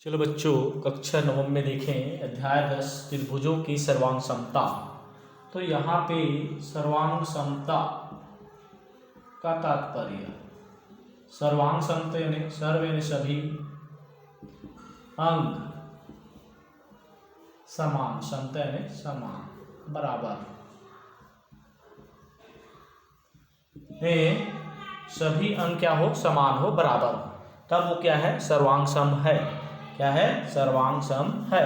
चलो बच्चों, कक्षा नवम में देखें अध्याय 10 त्रिभुजों की सर्वांग समता। तो यहाँ पे सर्वांग समता का तात्पर्य, सर्वांग समता यानी सर्व यानी सभी, अंग समान, समता यानी समान बराबर, में सभी अंग क्या हो, समान हो, बराबर हो, तब वो क्या है, सर्वांग सम है। क्या है, सर्वांग सम है।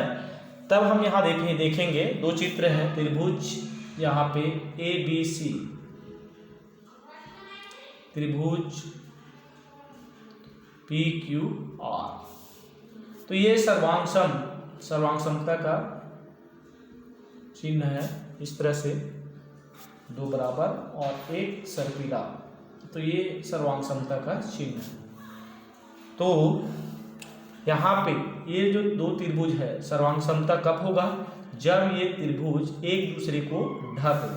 तब हम यहाँ देखेंगे दो चित्र हैं त्रिभुज, यहाँ पे ए बी सी, त्रिभुज पी क्यू आर। तो ये सर्वांग समता का चिन्ह है, इस तरह से दो बराबर और एक सर्पिला, तो ये सर्वांग समता का चिन्ह है। तो यहाँ पे ये जो दो त्रिभुज है, सर्वांग समता कब होगा, जब ये त्रिभुज एक दूसरे को ढक ले,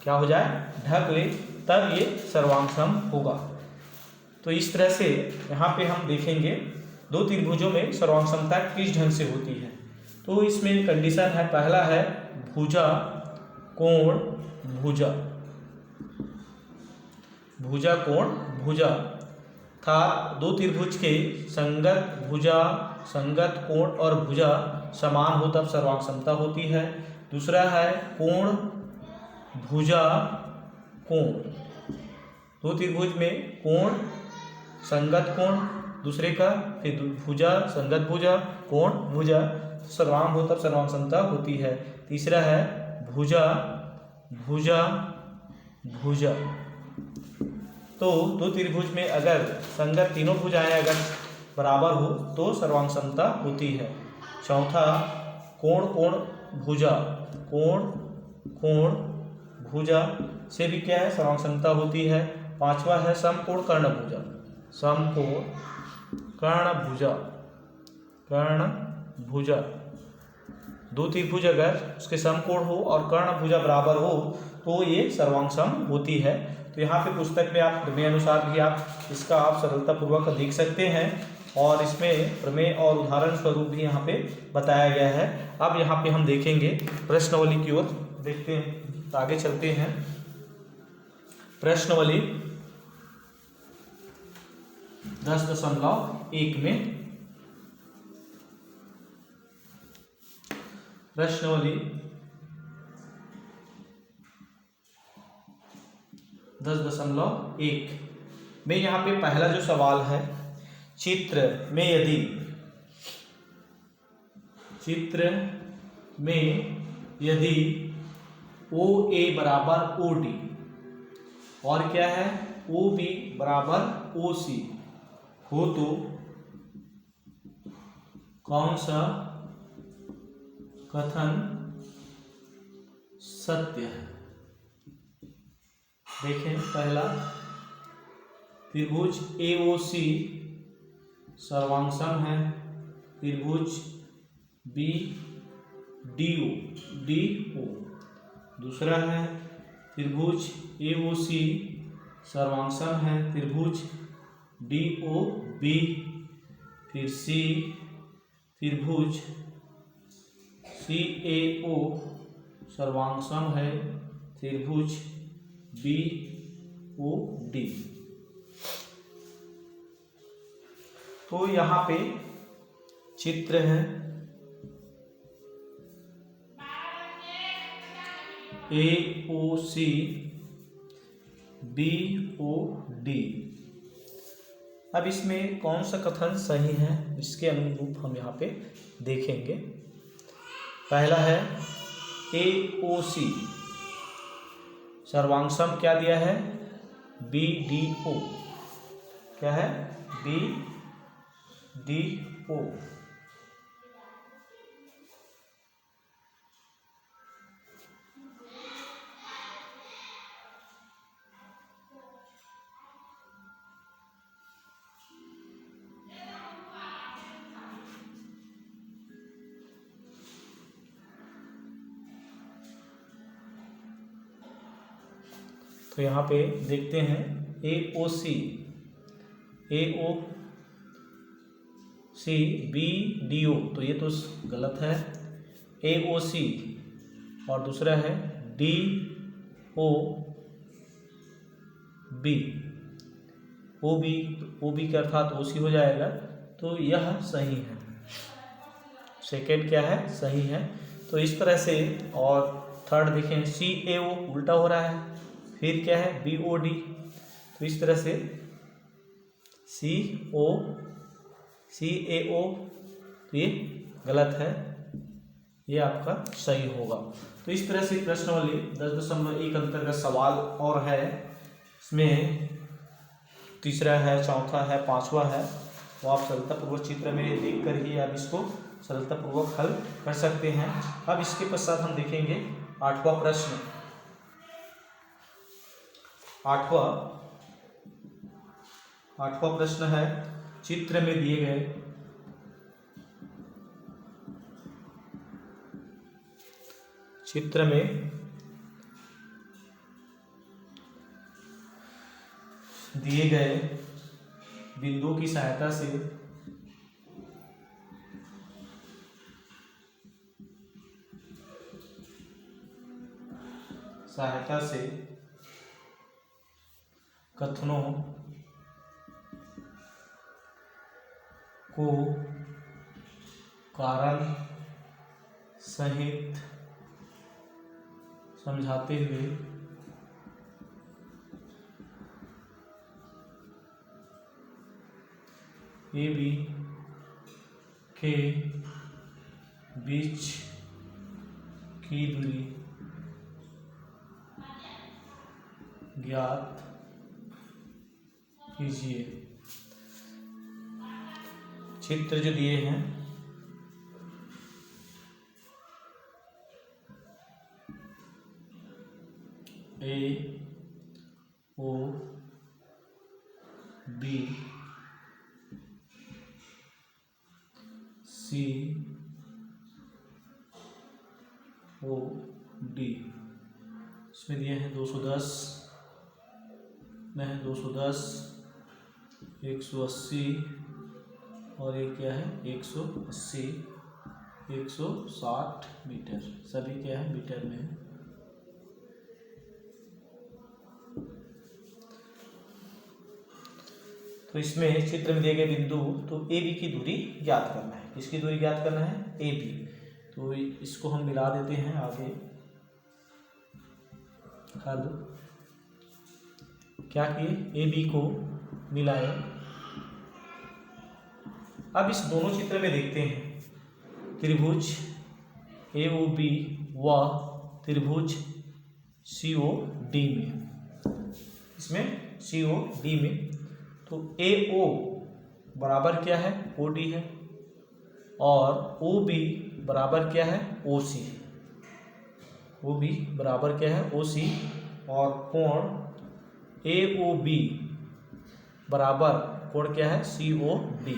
क्या हो जाए, ढक ले, तब ये सर्वांग सम होगा। तो इस तरह से यहाँ पे हम देखेंगे दो त्रिभुजों में सर्वांग समता किस ढंग से होती है। तो इसमें कंडीशन है, पहला है भुजा कोण भुजा, भुजा कोण भुजा था दो त्रिभुज के संगत भुजा, संगत कोण और भुजा समान हो तब सर्वांग समता होती है। दूसरा है कोण भुजा कोण, दो त्रिभुज में कोण संगत कोण दूसरे का, फिर भुजा संगत भुजा कोण भुजा सर्वांग हो तब सर्वांग समता होती है। तीसरा है भुजा भुजा भुजा, तो दो त्रिभुज में अगर संगत तीनों भुजाएं अगर बराबर हो तो सर्वांग समता होती है। चौथा कोण कोण भुजा, कोण कोण भुजा से भी क्या है, सर्वांग समता होती है। पांचवा है समकोण कर्ण भुजा, समकोण कर्ण भुजा, कर्ण भुजा, दो त्रिभुज अगर उसके समकोण हो और कर्ण भुजा बराबर हो तो ये सर्वांग सम होती है। तो यहाँ पे पुस्तक में आप प्रमेय अनुसार भी आप इसका आप सरलतापूर्वक देख सकते हैं, और इसमें प्रमेय और उदाहरण स्वरूप भी यहाँ पे बताया गया है। अब यहाँ पे हम देखेंगे प्रश्नावली की ओर देखते हैं, तो आगे चलते हैं। प्रश्नावली 10.1 में, प्रश्नावली 10.1 में यहाँ पे पहला जो सवाल है, चित्र में यदि, चित्र में यदि ओ ए बराबर ओ डी और क्या है ओ बी बराबर ओ सी हो तो कौन सा कथन सत्य है। देखें, पहला त्रिभुज AOC सर्वांग सम है, त्रिभुज BDO। दूसरा है त्रिभुज AOC सर्वांग सम है, त्रिभुज DOB। फिर C त्रिभुज CAO सर्वांग सम है, त्रिभुज BOD। तो यहाँ पे चित्र है AOC BOD। अब इसमें कौन सा कथन सही है, इसके अनुरूप हम यहाँ पे देखेंगे। पहला है AOC सर्वांग सम क्या दिया है, BDO, क्या है BDO। तो यहाँ पे देखते हैं AOC C B D O, तो ये तो गलत है। ए ओ सी और दूसरा है D O B, O B के अर्थात ओ सी हो जाएगा, तो यह सही है। सेकेंड क्या है, सही है। तो इस तरह से, और थर्ड देखें सी ए ओ उल्टा हो रहा है, फिर क्या है बी ओ डी, तो इस तरह से सी ए ओ, तो ये गलत है, ये आपका सही होगा। तो इस तरह से प्रश्नावली 10.1 अंतर्गत सवाल और है, इसमें तीसरा है, चौथा है, पांचवा है, तो आप सरलतापूर्वक चित्र में देख कर ही आप इसको सरलतापूर्वक हल कर सकते हैं। अब इसके पश्चात हम देखेंगे आठवां प्रश्न। आठवां प्रश्न है, चित्र में दिए गए बिंदुओं की सहायता से कथनों को कारण सहित समझाते हुए ए बी के बीच की दूरी ज्ञात कीजिए। चित्र जो दिए हैं, ए O B C O D, इसमें दिए हैं 210 में है 210, 180 और एक क्या है 180, 160 मीटर, सभी क्या है मीटर में है। तो इसमें चित्र में दिए गए बिंदु, तो ए बी की दूरी ज्ञात करना है। किसकी दूरी ज्ञात करना है, ए बी। तो इसको हम मिला देते हैं आगे, हल क्या किए, ए बी को मिलाए। अब इस दोनों चित्र में देखते हैं त्रिभुज ए ओ बी व त्रिभुज सी ओ डी में, इसमें सी ओ डी में, तो ए ओ बराबर क्या है ओ डी है, और ओ बी बराबर क्या है ओ सी, ओ बी बराबर क्या है ओ सी, और कोण ए ओ बी बराबर कोण क्या है सी ओ डी,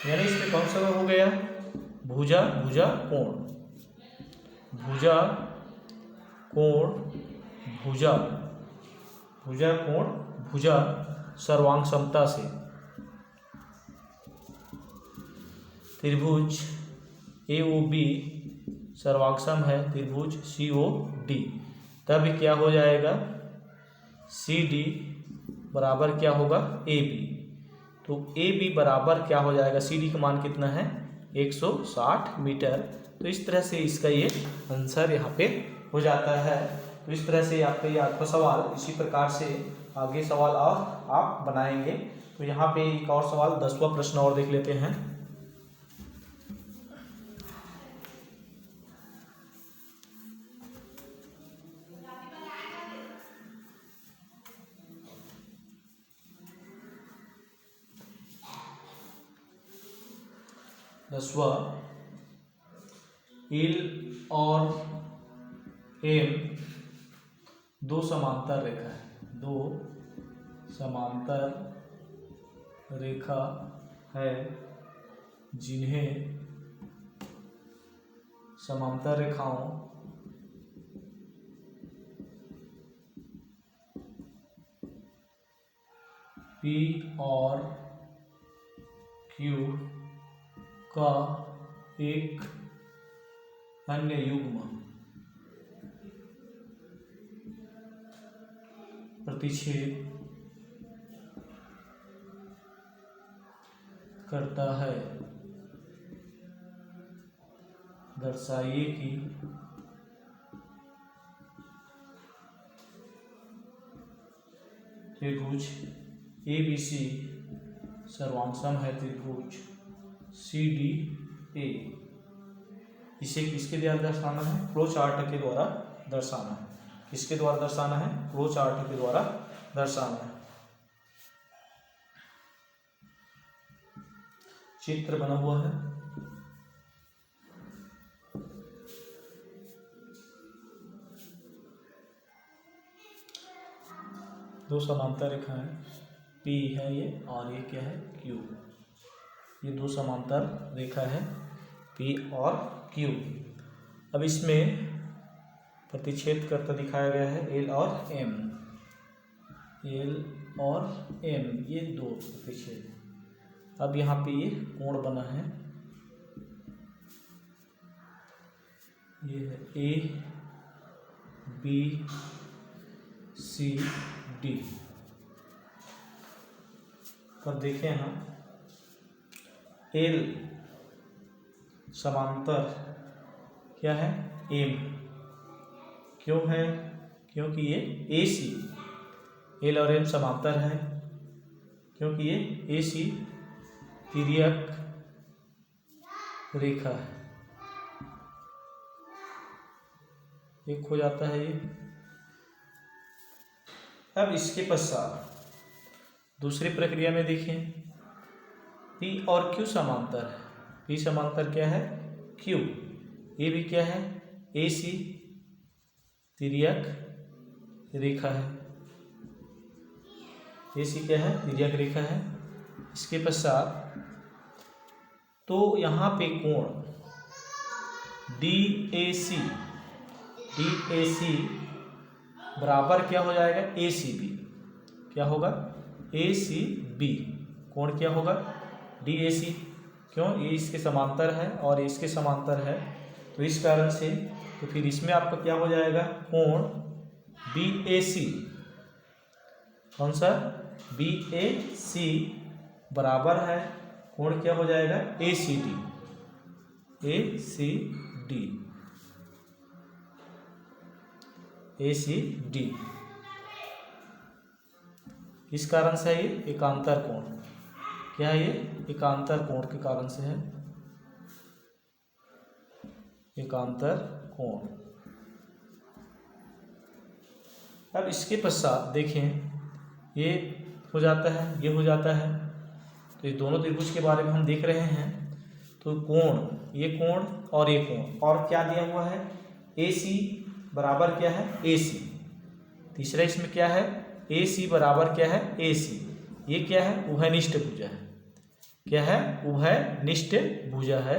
यानी इसमें कौन सा हो गया, भुजा भुजा कोण, भुजा कोण भुजा, भुजा कोण भुजा सर्वांग समता से त्रिभुज ए ओ बी सर्वांगसम है त्रिभुज सी ओ डी, तब क्या हो जाएगा सी डी बराबर क्या होगा ए बी, तो ए बी बराबर क्या हो जाएगा, सी डी का मान कितना है 160 मीटर। तो इस तरह से इसका ये आंसर यहाँ पे हो जाता है। तो इस तरह से आपका ये आठवां सवाल, इसी प्रकार से आगे सवाल और आप बनाएंगे। तो यहाँ पे एक और सवाल 10वां प्रश्न और देख लेते हैं। दसवां, एल और एम दो समांतर रेखा है, दो समांतर रेखा है जिन्हें समांतर रेखाओं P और Q का एक अन्य युग्म प्रतिच्छेद करता है। दर्शाइए कि त्रिभुज ABC सर्वांगसम है त्रिभुज CDA। इसे किसके द्वारा दर्शाना है? फ्लो चार्ट के द्वारा दर्शाना है। किसके द्वारा दर्शाना है? फ्लो चार्ट के द्वारा दर्शाना है। चित्र बना हुआ है। दो समांतर रेखाएं P है ये, और ये क्या है? Q। ये दो समांतर रेखा है P और Q। अब इसमें प्रतिच्छेद करता दिखाया गया है L और M। L और M ये दो प्रतिच्छेद। अब यहाँ पे ये कोण बना है, ये है A B C D। तब देखें हम L समांतर क्या है? M। क्यों है? क्योंकि ये AC, L और M समांतर है क्योंकि ये AC तिर्यक रेखा है। एक हो जाता है ये। अब इसके पश्चात दूसरी प्रक्रिया में देखें, P और Q समांतर है। P समांतर क्या है? Q। ये भी क्या है? AC तिर्यक रेखा है। AC क्या है? तिर्यक रेखा है। इसके पश्चात तो यहाँ पे कोण DAC बराबर क्या हो जाएगा? ACB। क्या होगा? ACB। कोण क्या होगा? DAC। क्यों? ये इसके समांतर है और इसके समांतर है, तो इस कारण से तो फिर इसमें आपका क्या हो जाएगा? कोण BAC। कौन सा? BAC बराबर है कोण क्या हो जाएगा? ACD। इस कारण से ये एकांतर कोण। क्या है ये? एकांतर कोण के कारण से है एकांतर कोण। अब इसके पश्चात देखें, ये हो जाता है, ये हो जाता है, तो ये दोनों त्रिभुज के बारे में हम देख रहे हैं। तो कोण, ये कोण और ये कोण, और क्या दिया हुआ है? AC बराबर क्या है? AC। तीसरा इसमें क्या है? AC बराबर क्या है? AC। ये क्या है? उभयनिष्ठ भुजा है। क्या है? उभयनिष्ठ भुजा है।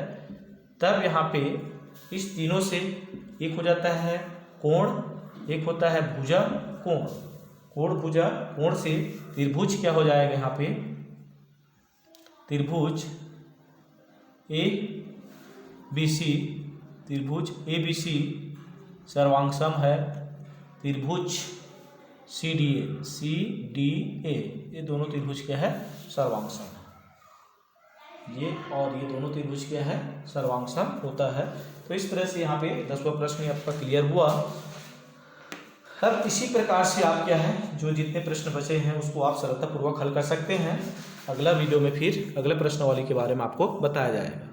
तब यहाँ पे इस तीनों से एक हो जाता है कोण, एक होता है भुजा कोण। कोण भुजा कोण से त्रिभुज क्या हो जाएगा? यहाँ पे त्रिभुज ABC सर्वांगसम है त्रिभुज CDA। ये दोनों त्रिभुज क्या है? सर्वांगसम है। ये और ये दोनों त्रिभुज क्या है? सर्वांगसम होता है। तो इस तरह से यहाँ पे 10वां प्रश्न आपका क्लियर हुआ। अब इसी प्रकार से आप क्या है, जो जितने प्रश्न बचे हैं उसको आप सरलतापूर्वक हल कर सकते हैं। अगला वीडियो में फिर अगले प्रश्नावली के बारे में आपको बताया जाएगा।